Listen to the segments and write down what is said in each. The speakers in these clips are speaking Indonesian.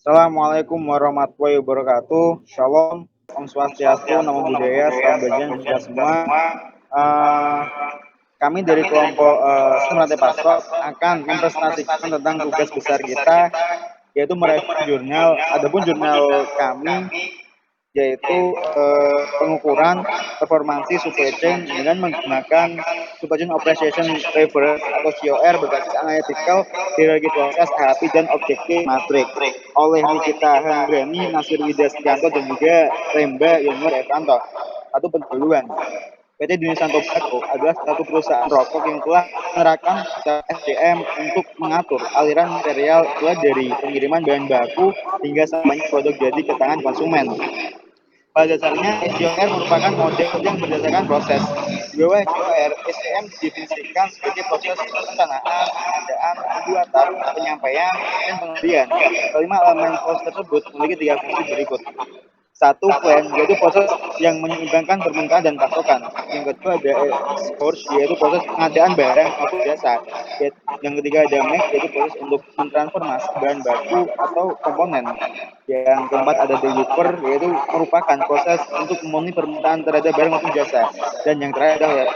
Assalamualaikum warahmatullahi wabarakatuh. Shalom, Om Swastiastu, Namo Buddhaya, Salam Bajian kita semua. Eh, Kami dari kelompok Sistem Rantai Pasok akan mempresentasikan tentang tugas besar kita, yaitu mereview jurnal. Adapun jurnal kami yaitu pengukuran performansi supply chain dengan menggunakan supply chain operation reference atau COR berbasis analytical hierarchy proses AHP dan objektif matrik oleh Nikita Hanggreni, Nasir Widya Setianto dan juga Remba Yonur Evanto. Satu pendahuluan. PT Indonesia Tobacco adalah satu perusahaan rokok yang telah menerapkan SDM untuk mengatur aliran material mulai dari pengiriman bahan baku hingga sampainya produk jadi ke tangan konsumen. Pada dasarnya, SDOR merupakan model yang berdasarkan proses. Di bawah SDOR, SDM didefinisikan sebagai proses perencanaan, pengadaan, pembuatan, penyampaian, dan pengembalian. Kelima elemen proses tersebut memiliki tiga fungsi berikut. Satu, plan, yaitu proses yang menyeimbangkan permintaan dan pasokan. Yang kedua ada source, yaitu proses pengadaan barang maupun jasa. Yang ketiga ada make, yaitu proses untuk mentransformasi bahan baku atau komponen. Yang keempat ada deliver, yaitu merupakan proses untuk memenuhi permintaan terhadap barang maupun jasa. Dan yang terakhir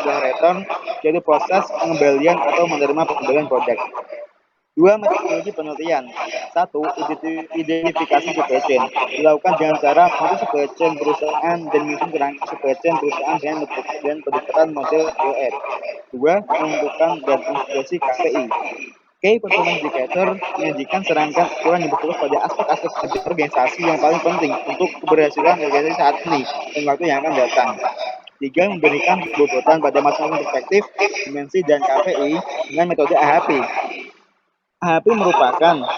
adalah return, yaitu proses pengembalian atau menerima pengembalian produk. Dua, metodologi penelitian. Satu, identifikasi supply chain. Dilakukan dengan cara mengatur supply chain perusahaan dan menyusun kerangka supply chain perusahaan dengan pendekatan model COR. Dua, menentukan dan integrasi KPI. Key Performance Indicator menyajikan serangkaian ukuran yang berfokus pada aspek-aspek organisasi yang paling penting untuk keberhasilan organisasi saat ini dan waktu yang akan datang. Tiga, memberikan bobot pada masing-masing perspektif, dimensi, dan KPI dengan metode AHP. AHP merupakan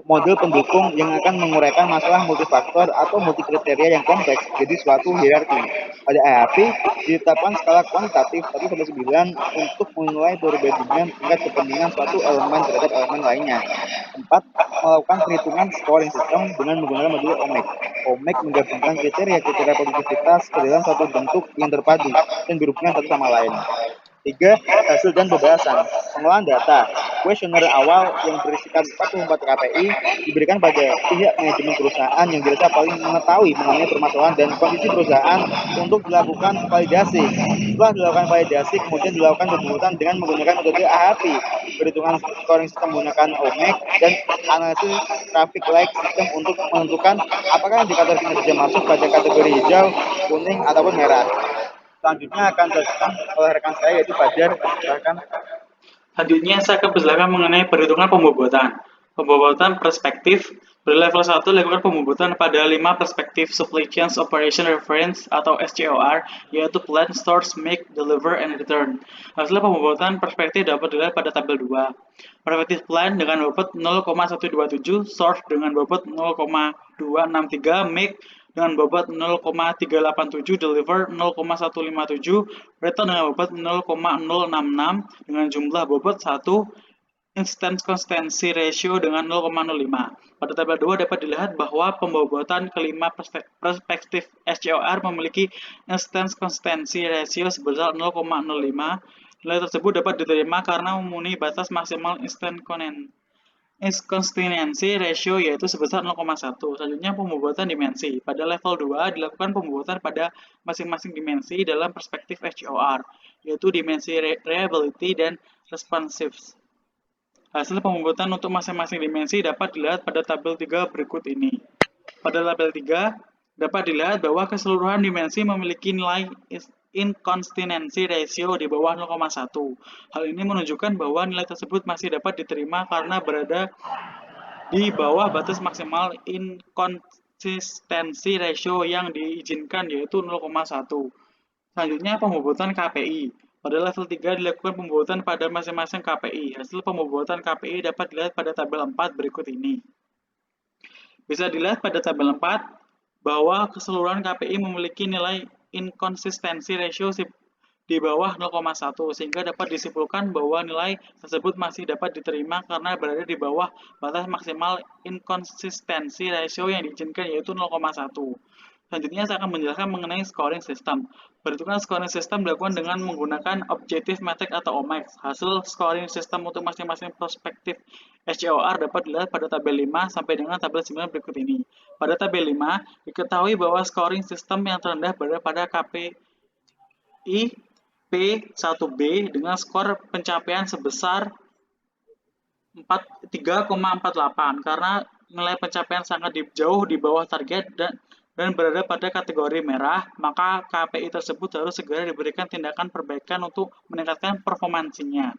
model pendukung yang akan menguraikan masalah multifaktor atau multikriteria yang kompleks jadi suatu hierarki. Pada AHP ditetapkan skala kuantitatif 1-9 untuk menilai perbandingan tingkat kepentingan suatu elemen terhadap elemen lainnya. 4. Melakukan perhitungan scoring system dengan menggunakan modul OMEC. OMEC menggabungkan kriteria-kriteria produktivitas ke dalam suatu bentuk yang terpadu dan berhubungan satu sama lain. Tiga, hasil dan pembahasan. Pengolahan data. Kuesioner awal yang berisikan 44 KPI diberikan pada pihak manajemen perusahaan yang dirasa paling mengetahui mengenai permasalahan dan kondisi perusahaan untuk dilakukan validasi. Setelah dilakukan validasi, kemudian dilakukan pembuatan dengan menggunakan metode AHP, perhitungan scoring sistem menggunakan OMEC, dan analisis traffic light system untuk menentukan apakah indikator kinerja masuk pada kategori hijau, kuning, ataupun merah. Selanjutnya akan dijelaskan oleh rekan saya yaitu Fajar. Silakan. Selanjutnya saya akan menjelaskan mengenai perhitungan pembobotan. Pembobotan perspektif berlevel 1 dilakukan pembobotan pada 5 perspektif Supply Chain Operation Reference atau SCOR, yaitu Plan, Source, Make, Deliver, and Return. Hasil pembobotan perspektif dapat dilihat pada tabel 2. Perspektif Plan dengan bobot 0,127, Source dengan bobot 0,263, Make dengan bobot 0,387, deliver 0,157, return dengan bobot 0,066 dengan jumlah bobot 1, instance consistency ratio dengan 0,05. Pada tabel 2 dapat dilihat bahwa pembobotan kelima perspektif SCOR memiliki instance consistency ratio sebesar 0,05. Nilai tersebut dapat diterima karena memenuhi batas maksimal consistency ratio yaitu sebesar 0,1. Selanjutnya pembobotan dimensi. Pada level 2 dilakukan pembobotan pada masing-masing dimensi dalam perspektif SCOR, yaitu dimensi reliability dan responsiveness. Hasil pembobotan untuk masing-masing dimensi dapat dilihat pada tabel 3 berikut ini. Pada tabel 3 dapat dilihat bahwa keseluruhan dimensi memiliki nilai inconsistency ratio di bawah 0,1. Hal ini menunjukkan bahwa nilai tersebut masih dapat diterima karena berada di bawah batas maksimal inconsistency ratio yang diizinkan yaitu 0,1. Selanjutnya pembobotan KPI. Pada level 3 dilakukan pembobotan pada masing-masing KPI. Hasil pembobotan KPI dapat dilihat pada tabel 4 berikut ini. Bisa dilihat pada tabel 4 bahwa keseluruhan KPI memiliki nilai inconsistency ratio di bawah 0,1 sehingga dapat disimpulkan bahwa nilai tersebut masih dapat diterima karena berada di bawah batas maksimal inconsistency ratio yang diizinkan yaitu 0,1. Selanjutnya saya akan menjelaskan mengenai scoring system. Perhitungan scoring system dilakukan dengan menggunakan objective metric atau OMAX. Hasil scoring system untuk masing-masing prospektif SCOR dapat dilihat pada tabel 5 sampai dengan tabel 9 berikut ini. Pada tabel 5, diketahui bahwa scoring system yang terendah berada pada KPI P1B dengan skor pencapaian sebesar 3,48 karena nilai pencapaian sangat jauh di bawah target dan berada pada kategori merah, maka KPI tersebut harus segera diberikan tindakan perbaikan untuk meningkatkan performansinya.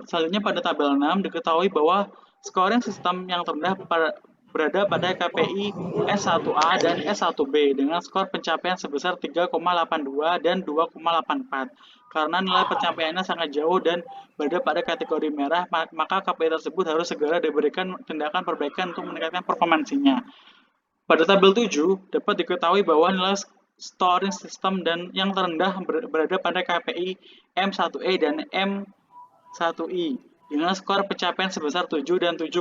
Selanjutnya pada tabel 6 diketahui bahwa scoring sistem yang terendah berada pada KPI S1A dan S1B dengan skor pencapaian sebesar 3,82 dan 2,84. Karena nilai pencapaiannya sangat jauh dan berada pada kategori merah, maka KPI tersebut harus segera diberikan tindakan perbaikan untuk meningkatkan performansinya. Pada tabel 7 dapat diketahui bahwa nilai scoring system dan yang terendah berada pada KPI M1E dan M1I dengan skor pencapaian sebesar 7 dan 7,92.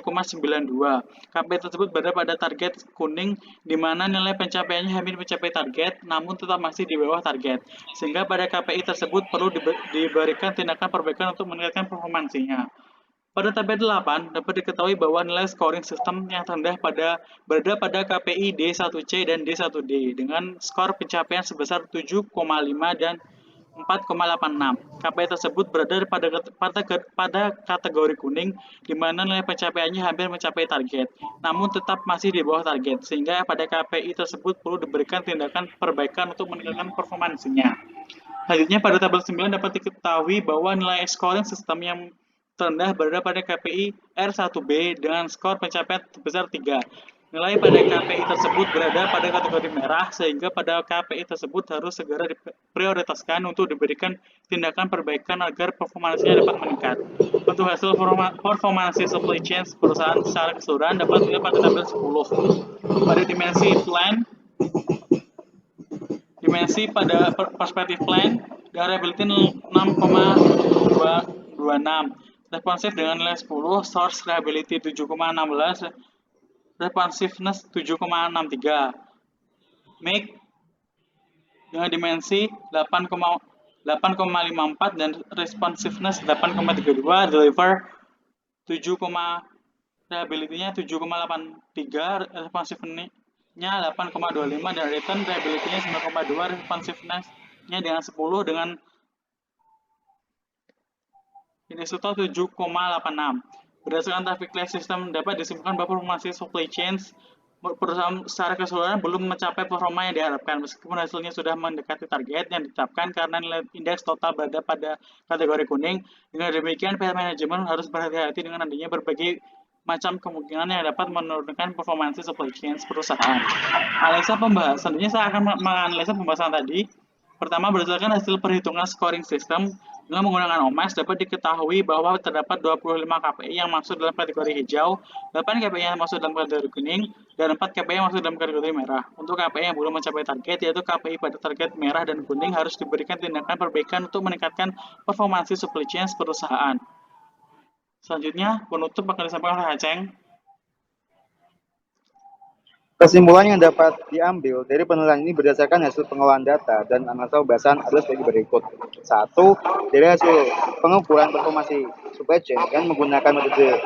KPI tersebut berada pada target kuning di mana nilai pencapaiannya hampir mencapai target namun tetap masih di bawah target. Sehingga pada KPI tersebut perlu diberikan tindakan perbaikan untuk meningkatkan performansinya. Pada tabel 8 dapat diketahui bahwa nilai scoring sistem yang terendah berada pada KPI D1C dan D1D dengan skor pencapaian sebesar 7,5 dan 4,86. KPI tersebut berada pada kategori kuning di mana nilai pencapaiannya hampir mencapai target, namun tetap masih di bawah target, sehingga pada KPI tersebut perlu diberikan tindakan perbaikan untuk meningkatkan performansinya. Selanjutnya pada tabel 9 dapat diketahui bahwa nilai scoring sistem yang terendah berada pada KPI R1B dengan skor pencapaian sebesar 3. Nilai pada KPI tersebut berada pada kategori merah sehingga pada KPI tersebut harus segera diprioritaskan untuk diberikan tindakan perbaikan agar performansinya dapat meningkat. Untuk hasil performansi supply chain perusahaan secara keseluruhan dapat dilihat pada tabel 10. Pada dimensi pada perspektif plan dan reliability 6,226, responsif dengan nilai 10, source reliability 7,16, responsiveness 7,63, make dengan dimensi 8,54 dan responsiveness 8,32, deliver 7, reliability-nya 7,83, responsiveness-nya 8,25 dan return reliability-nya 9,2, responsiveness-nya dengan 10 dengan indeks total 7,86. Berdasarkan traffic light system dapat disimpulkan bahwa performance supply chains perusahaan secara keseluruhan belum mencapai performa yang diharapkan meskipun hasilnya sudah mendekati target yang ditetapkan karena nilai indeks total berada pada kategori kuning. Dengan demikian, pihak manajemen harus berhati-hati dengan adanya berbagai macam kemungkinan yang dapat menurunkan performansi supply chain perusahaan. Selanjutnya saya akan menganalisa pembahasan tadi. Pertama, berdasarkan hasil perhitungan scoring system dengan menggunakan OMAX dapat diketahui bahwa terdapat 25 KPI yang masuk dalam kategori hijau, 8 KPI yang masuk dalam kategori kuning, dan 4 KPI yang masuk dalam kategori merah. Untuk KPI yang belum mencapai target, yaitu KPI pada target merah dan kuning, harus diberikan tindakan perbaikan untuk meningkatkan performansi supply chain perusahaan. Selanjutnya, penutup akan disampaikan oleh Aceng. Kesimpulan yang dapat diambil dari penelitian ini berdasarkan hasil pengolahan data dan analisa pembahasan adalah sebagai berikut. 1. Dari hasil pengukuran performasi supply chain dengan menggunakan metode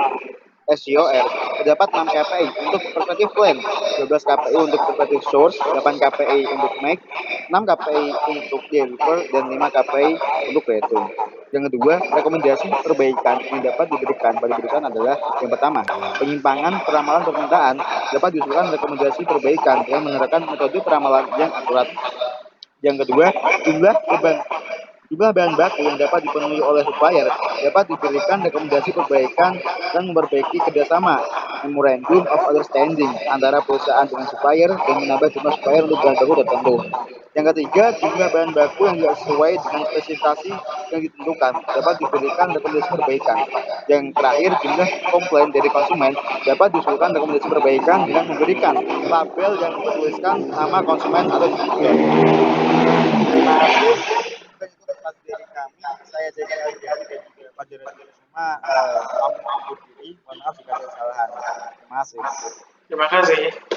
SCOR, terdapat 6 KPI untuk perspektif plan, 12 KPI untuk perspektif source, 8 KPI untuk make, 6 KPI untuk deliver, dan 5 KPI untuk return. Yang kedua, rekomendasi perbaikan yang dapat diberikan pada berita adalah yang pertama, penyimpangan peramalan permintaan dapat diusulkan rekomendasi perbaikan dengan menerapkan metode peramalan yang akurat. Yang kedua, jumlah bahan baku yang dapat dipenuhi oleh supplier dapat diberikan rekomendasi perbaikan dan memperbaiki kerjasama memorandum of understanding antara perusahaan dengan supplier dan menambah jumlah supplier untuk bahan baku tertentu. Yang ketiga, jumlah bahan baku yang tidak sesuai dengan spesifikasi yang ditentukan dapat diberikan rekomendasi perbaikan. Yang terakhir, jumlah komplain dari konsumen dapat diusulkan rekomendasi perbaikan dengan memberikan label yang bertuliskan nama konsumen atau distributor. Terima kasih. Mungkin itu presentasi dari kami. Saya Jeki Aldiani dan juga Pak Direktur Semua pamit undur diri. Mohon maaf jika ada kesalahan. Terima kasih. Terima kasih.